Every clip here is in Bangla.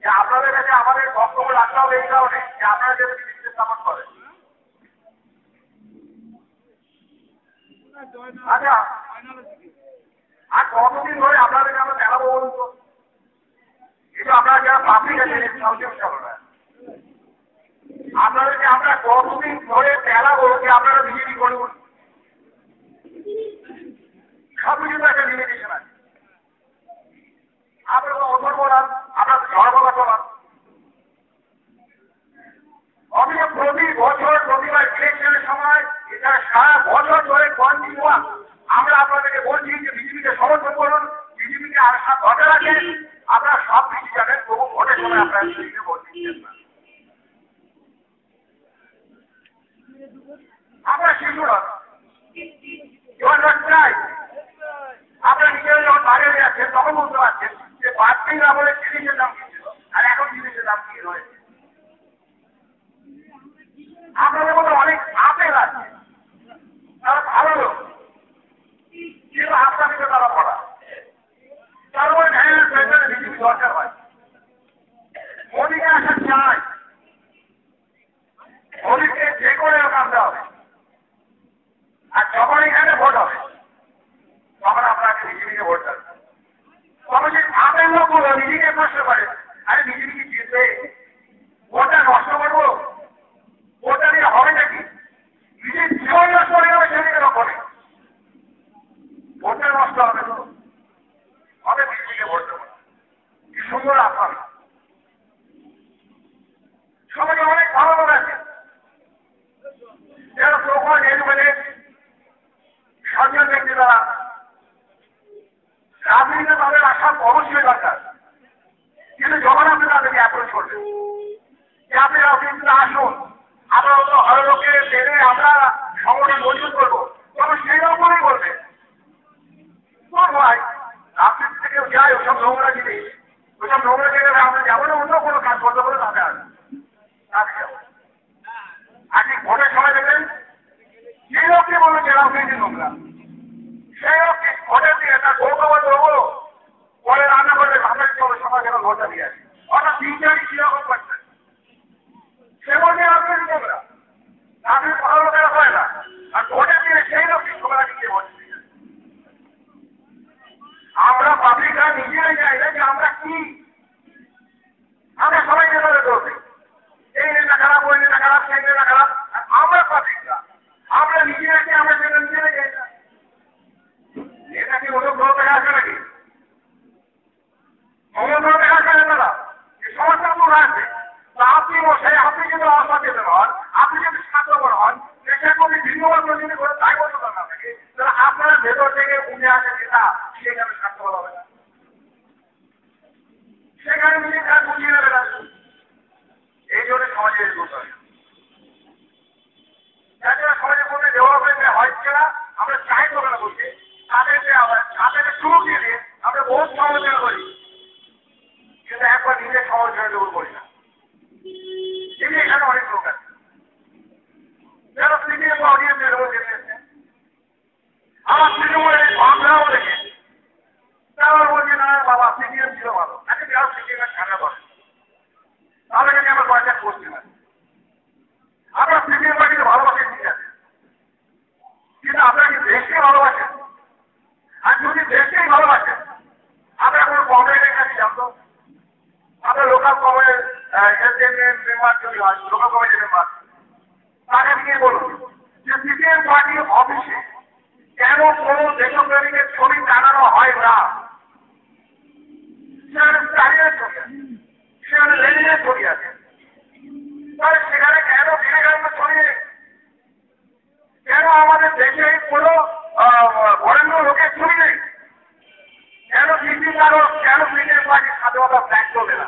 যে আপনাদের কাছে আমাদের বক্তব্য রাখতে হবে এই কারণে যে আপনারা যদি বিজেপি স্থাপন করেন। আচ্ছা, আর কতদিন ধরে আপনাদেরকে আমরা দেখাবো বলুন তো? কিন্তু আপনারা যারা পাবলিক আছেন আপনাদেরকে আমরা কতদিন ধরে দেখাবো যে আপনারা বিজেপি করুন? সব কিছু তো একটা লিমিটেশন আছে। আপনারা তো অধর বলান, আপনারা তো সর্বদা চলান। অথচ প্রতি বছর প্রতিবার ইলেকশনের সময় এটা সারা বছর ধরে কন্টিনিউয়াস আমরা আপনাদেরকে বলছি যে বিজেপিকে সমর্থন করুন, বিজেপিকে আর ঘটে রাখেন। আপনারা সব কিছু জানেন, তবু ভোটের সময় আপনারা বিজেপিকে ভোট দিচ্ছেন না। আমরা শিশুরা চাই আপনারা নিজেরা যখন বাইরে যাচ্ছেন তখন বুঝতে পারছেন যে বাড়তি না বলে জিনিসের দাম কি ছিল আর এখন জিনিসের দাম কি রয়েছে। আপনাদের মধ্যে অনেক আপেল আছে, তারা ভালো লোক, কিন্তু আপনাদেরকে তারা পড়া তারপরে ন্যায়ের পেছনে বিজেপি দরকার হয়। মোদীকে আসা চাই, মোদীকে যে করে আনতে হবে। আর যখন এখানে ভোট হবে তখন আপনাকে বিজেপিকে ভোট দেবেন। তবে যে আপেল লোকগুলো নিজেকে প্রশ্ন করে, আরে বিজেপি কি জিতবে? ভোটটা নষ্ট করবো? ওটা দিয়ে হবে নাকি? নিজের জীবন নষ্ট হয়ে যাবে সেদিকে রকমে ভোটটা নষ্ট হবে তো হবে বিজেপিকে ভোট দেবো। কি সুন্দর আপনার সমাজে অনেক ভালো লোক আছে যারা প্রখর এডুকেটেড সচেতন ব্যক্তি, তারা রাজনীতিতে তাদের আসা অবশ্যই দরকার। কিন্তু যখন আপনি তাদেরকে অ্যাপ্রোচ করবেন যে আপনারা কিন্তু আসুন আমরা অত ভালো লোকে পেরে আমরা সংগঠন মজবুত করবো, তখন সেই রকমই বলবে ভাই রাজনীতি থেকে যাই ওসব নোংরা জিনিস, ওসব নোংরা জায়গায় আমরা যাবো না, অন্য কোনো কাজ করতে বলে তাদের আসবে যাবো। আর ঠিক ভোটের সময় দেখবেন সেই লোককে বলবে যে রাজনীতি নোংরা, সেই লোককে ভোটের দিয়ে তার গৌরব দেবো পরে রান্না করবে ভাবের চলো সবাই যেন ভোটটা দিয়ে আসে। অর্থাৎ তিনটারই কিরকম করছে সে বলছে রাজনীতি নোংরা, রাজনীতি ভালো লোকেরা হয় না। আর ভোটের দিয়ে সেই লোককে সবাই নিয়ে ভোট দিয়ে আমরা পাবলিকরা নিজেরাই চাই না যে আমরা কি আমরা সবাই যেভাবে করবে এই নেতা খারাপ ওই নেতা খারাপ সেই নেতা খারাপ, আমরা পাবলিকরা আমরা নিজেরাকে আমরা সেটা নিজেরাই চাই না। এটা কি অনুগ্রহ থেকে আসে নাকি? অনুগ্রহ থেকে আসে না, এই সমস্যা তো আছে। আপনি বসে আপনি যদি অসচেতন হন, আপনি যদি স্বার্থপর হন, দেশের ভিন্ন যদি করে তাই বলতে পারেন আপনাকে, তাহলে আপনার ভেতর থেকে উঠে আসে যেটা সেখানে স্বার্থপর হবে না, সেখানে নিজে কাজ বুঝিয়ে নেবে না। এই জন্য সমাজের এগোতে হবে। যারা সমাজের মধ্যে ডেভেলপমেন্ট হচ্ছে না, আমরা চাই করবে না বলছি, তাদেরকে আবার তাদেরকে শুরু দিয়ে দিয়ে আমরা বহু সমালোচনা করি, কিন্তু একবার নিজের সমালোচনা দেবো করি না। এই এখানে অনেক লোক আছে যারা তৃতীয় অডিয়েন্সের মধ্যে নিয়েছে, আমার তৃণমূলের বাংলাও দেখে তারা বলছে না বাবা সিপিএম ছিল ভালো, আজকে যারা সিপিএমের ঠান্ডা করে তাদের কাছে আমার পয়সা করছি না। আমরা সিপিএম পার্টিকে ভালোবাসি ঠিক আছে, কিন্তু আপনারা কি দেশকে ভালোবাসেন? আর যদি দেশকেই ভালোবাসেন আপনারা কোনো কমরেডের কাছে জানতো, আপনার লোকাল কমের মেম্বার যদি হয়, লোকাল কমিটির মেম্বার তাকে নিয়ে বলুন যে সিপিএম পার্টির অফিসে কেন কোনো দেশপ্রেমিকের ছবি টানানো হয় না? সেখানে স্টালিনের ছবি আছে, সেখানে লেনিনের ছবি আছে, তাহলে সেখানে কেন বিবেকানন্দের ছবি নেই? কেন আমাদের দেশে কোনো বরেণ্য লোকের ছবি নেই? কেন সিপিএম কেন সিপিএম পার্টির স্বাধীনতা ত্যাগ করবে না?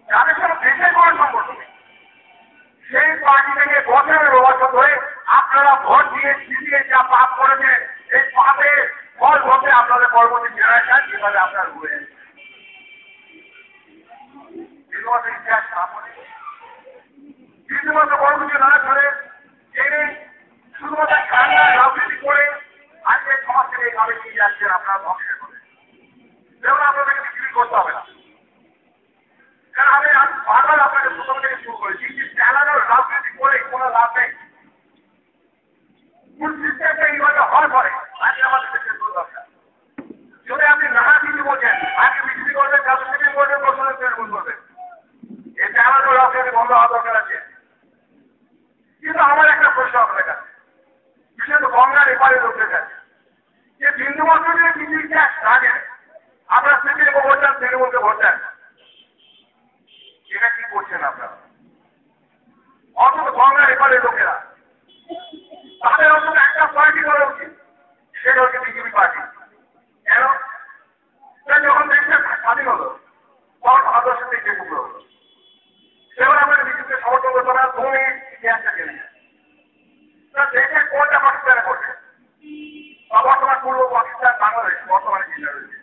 যাদের সাথে দেশের কোনো সম্পর্ক নেই সেই পার্টি থেকে বছরের বছর ধরে আপনারা ভোট দিয়ে জিতিয়ে যা পাপ করেছেন, এই পাপের ফল ভোটে আপনাদের পরবর্তী জেনারেশন যেভাবে আপনার ঘুরে ইতিহাস রীতিমতো বড় কিছু না ধরে জেনে শুধুমাত্র কান্না রাজনীতি করে আজকে সমাজ থেকে এইভাবে নিয়ে যাচ্ছেন আপনারা ধ্বংসের করে। যেমন আপনাদেরকে বিক্রি করতে হবে না, কারণ আমি বারবার আপনাকে প্রথম থেকে শুরু করেছি যে চালানোর রাজনীতি করে কোনো লাভ নেই। মূল সিস্টেমটা এইভাবে হওয়ার পরে আজকে আমাদের দেশের দরকার। যদি আপনি নানা কিছু বলছেন, আজকে বিক্রি করবেন, কাজ মিটিং করবেন, প্রশ্নের নির্মূল করবেন, এই চালানোর রাজনীতি বন্ধ হওয়া দরকার আছে। কিন্তু আমার একটা প্রশ্ন আপনার কাছে, বিশেষত গঙ্গার এপারে লোকদের কাছে, যে বিন্দুমাত্র যদি বিজেপি ট্যাক্স থাকেন, আপনারা সিপিএমকে ভোট দেন, তৃণমূলকে ভোট দেন, এটা কি করছেন আপনারা? অন্তত গঙ্গার এপারে লোকেরা তাদের অন্তত একটা পার্টি করা উচিত, সেটা হচ্ছে বিজেপি পার্টি। কেন? যখন দেশটা স্বাধীন হলো তখন ভারতবর্ষের দেশে টুকরো হলো, সেবার আমাদের বিজেপিকে সমর্থন করতে না, 2 মিনিট ইতিহাসটা জেনে যায়। দেশে কোনটা পাকিস্তানে করছে, বা বর্তমান পূর্ব পাকিস্তান, বাংলাদেশ বর্তমানে যেটা রয়েছে,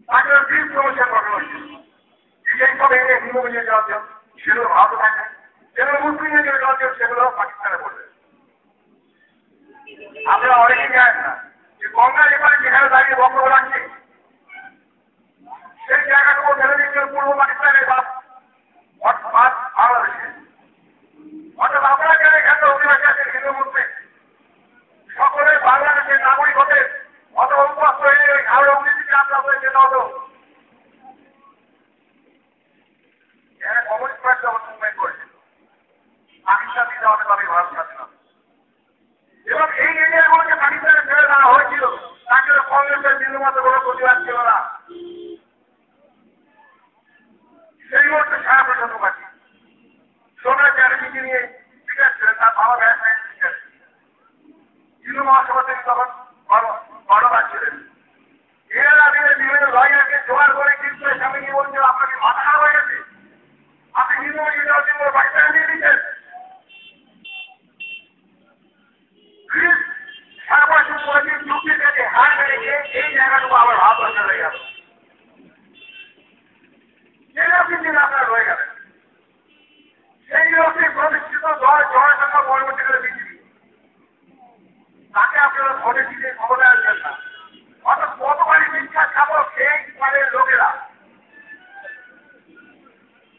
তাকে গ্রিন প্রমোশন করা হয়েছে। এই সব এরিয়া হিন্দু মিলিয়ে যাওয়ার জন্য সেগুলো ভারতে থাকে, যেগুলো মুসলিম মিলিয়ে যাওয়ার জন্য সেগুলো পাকিস্তানে করবে। আপনারা অনেকেই জানেন না যে গঙ্গার এপারে যেখানে দাঁড়িয়ে বক্তব্য রাখছে, সেই জায়গাটুকু ফেলে দিচ্ছে পূর্ব পাকিস্তানে বা বাংলাদেশে। অর্থাৎ আপনারা যারা এখানে অধিবাসী আছেন হিন্দু মুসলিম, সকলে বাংলাদেশের নাগরিক হতে অত উন্মুক্ত হয়ে ওই ঘাড় অগ্নিতে যাত্রা করে যেতে হতো। এখানে কমিউনিস্ট পার্টি যখন মুভমেন্ট করেছিল, পাকিস্তান দিতে হবে তবে ভারত স্বাধীন হবে। এবং এই এরিয়াগুলোকে পাকিস্তানে ছেড়ে দেওয়া হয়েছিল, তাকে কংগ্রেসের বিন্দুমাত্র কোনো প্রতিবাদ ছিল না। সেই মুহূর্তে সারা প্রশাসন পাচ্ছি সোনার চ্যাটার্জিকে নিয়ে স্পিকার ছিলেন, তার বাবা ব্যবসায়ী স্পিকার হিন্দু মহাসভা থেকে তখন বড়বার ছিলেন। এরা দিনে বিভিন্ন লয়ারকে জোগাড় করে কিন্তু সামনে গিয়ে বলছিল আপনাকে মাথা খারাপ হয়ে গেছে, আপনি হিন্দু মিডিয়া পাকিস্তানে দিয়ে দিচ্ছেন। সারা বছর করেছেন চুক্তির কাছে হার মেরে গিয়ে এই জায়গাটুকু আবার ভারতবর্ষে রয়ে গেল। আপনারা রয়ে গেলেন সেই লোকটি প্রতিষ্ঠিত জনসংখ্যা পরবর্তীকালে বিজেপি, তাকে আপনারা ভোটে দিতে ক্ষমতায় আসবেন না। অর্থাৎ কতবারই শিক্ষা খাবো সেই পারের লোকেরা,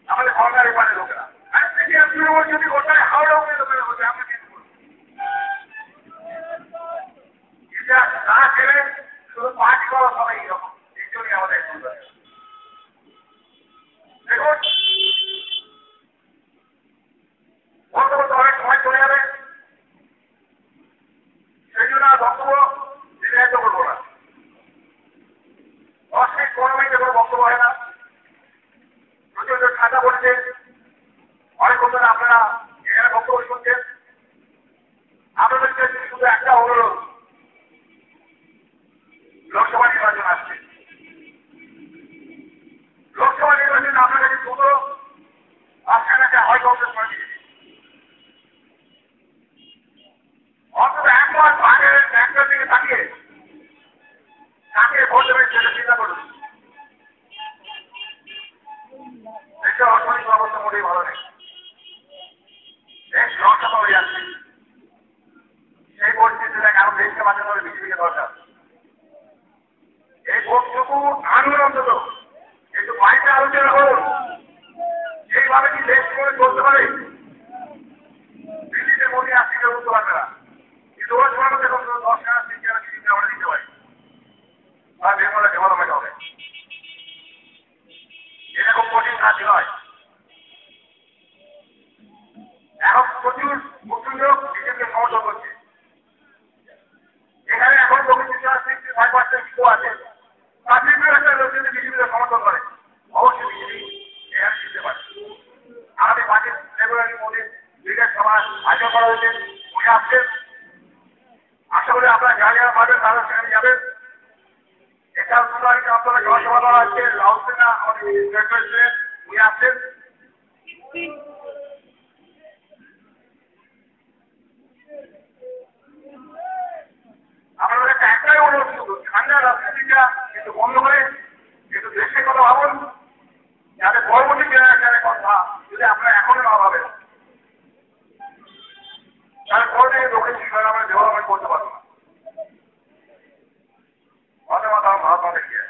আমাদের সরকারের পারের লোকেরা। আর সিপিএম তৃণমূল যদি গোটায় হাওড়া উঠে লোকেরা বলছে আমরা কিন্তু ইতিহাস না ছেড়ে শুধু পার্টি করা সবাই এরকম, এই জন্যই আমাদের দেখুন বলতে বলতে অনেক সময় চলে যাবে, সেই জন্য আর বক্তব্য দীর্ঘায়িত করবো না। 10 মিনিট 15 মিনিটে কোনো বক্তব্য হয় না, প্রচন্ড ঠান্ডা পড়ছে, অনেক বছর আপনারা এখানে বক্তব্য শুনছেন। আপনাদের কাছে শুধু একটা অনুরোধ, লোকসভা নির্বাচন আসছে, লোকসভা নির্বাচন আপনার কাছে দুটো অপশন আছে, হয় কংগ্রেস করে দিয়েছে, অন্তত একবার ভাগের ব্যাংকের দিকে তাকিয়ে তাকে ভোট দেবেন সেটা চিন্তা করুন। দেশের অর্থনৈতিক অবস্থা মোটেই ভালো নেই, দেশ লক্ষ্য হয়ে যাচ্ছে। সেই পরিস্থিতিতে কারণ দেশকে বাঁচাতে হবে, বিজেপিকে দরকার। এই ভোটটুকু আনুন, অন্তত একটু বাড়িতে আলোচনা করুন, এইভাবে কি দেশ করে চলতে পারে? দিল্লিতে মোদী আসছে কেউ বুঝতে পারবে না, কিন্তু ওর সময় দেখুন 10 টাকা 3 টাকা বিজেপি আমরা দিতে পারি, আর বেঙ্গলের ডেভেলপমেন্ট হবে। এটা খুব কঠিন কাজ নয়। এখন প্রচুর মুসলিম লোক বিজেপিকে সমর্থন করছে, এখানে এখন লোকের 65% শো আছে, তার বিভিন্ন একটা লোক যদি বিজেপিকে সমর্থন করে অবশ্যই বিজেপি এখানে জিততে পারে। আমাদের 5 ফেব্রুয়ারি মোদীর লিডার সভা আয়োজন করা হয়েছে, উনি আসছেন, আশা করি আপনারা যারা যারা পারবেন তারা সেখানে যাবেন। এটা আপনারা জনসভা করা হচ্ছে, লাউসেনা আমাদের উনি আসছেন। আপনাদের একটা একটাই অনুরোধ, শুধু ঠান্ডা রাজনীতিটা একটু বন্ধ করে একটু দেশের কথা ভাবুন, যাতে পরবর্তী জেনারেশনের কথা যদি আপনারা এখনো না ভাবেন তাহলে পরে লোকের জীবনে আমরা ডেভেলপমেন্ট করতে পারবো না। ধন্যবাদ। আমার মহাত্মা দেখিয়ে